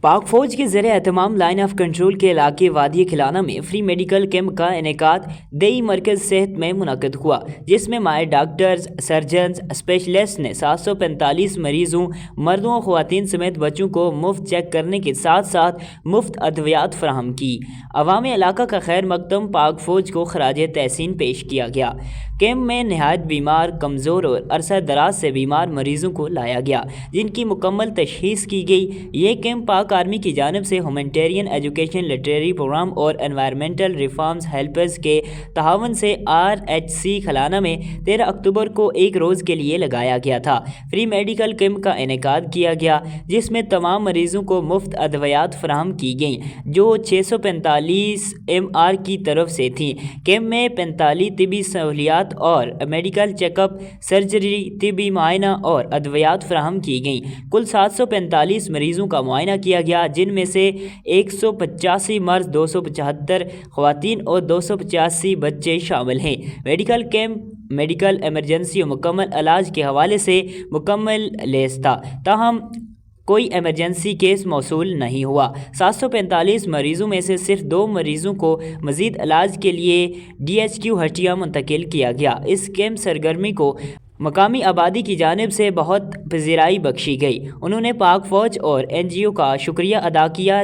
पाक फौज के ज़रिए एहतमाम लाइन ऑफ कंट्रोल के इलाके वादी खिलाना में फ्री मेडिकल कैंप का इनेकाद देई मरकज़ सेहत में मुनक़द हुआ, जिसमें माहिर डॉक्टर्स, सर्जन्स, स्पेशलिस्ट ने 745 मरीज़ों, मर्दों और ख़वातीन समेत बच्चों को मुफ्त चेक करने के साथ साथ मुफ्त अद्वियात फराहम की। अवामी इलाका का खैर मकदम पाक फ़ौज को खराज तहसीन पेश किया गया। कैंप में नहायत बीमार, कमज़ोर और अरसा दराज से बीमार मरीज़ों को लाया गया, जिनकी मुकम्मल तशख़ीस की गई। ये कैंप पाक आर्मी की जानिब से ह्यूमैनिटेरियन एजुकेशन लिटरेरी प्रोग्राम और एनवायरमेंटल रिफॉर्म्स हेल्पर्स के तावन से RHC खलाना में 13 अक्टूबर को एक रोज़ के लिए लगाया गया था। फ्री मेडिकल कैंप का इनेकाद किया गया, जिसमें तमाम मरीज़ों को मुफ्त अद्वियात फराहम की गई, जो 645 MR की तरफ से थी। कैंप में 45 तिबी सहूलियात और मेडिकल चेकअप, सर्जरी, तिबी मुआयना और अद्वियात फराहम की गई। कुल 745 मरीज़ों का मुआयना किया गया, जिनमें से 185 मर्द, 275 ख़वातीन और 285 बच्चे शामिल हैं। मेडिकल कैंप मेडिकल एमरजेंसी और मुकम्मल इलाज के हवाले से मुकम्मल लेस था, ताहम कोई एमरजेंसी केस मौसूल नहीं हुआ। 745 मरीज़ों में से सिर्फ 2 मरीज़ों को मज़ीद इलाज के लिए DHQ हटिया मुंतकिल किया गया। इस कैंप सरगर्मी को मकामी आबादी की जानिब से बहुत पज़ीराई बख्शी गई। उन्होंने पाक फ़ौज और NGO का शुक्रिया अदा किया।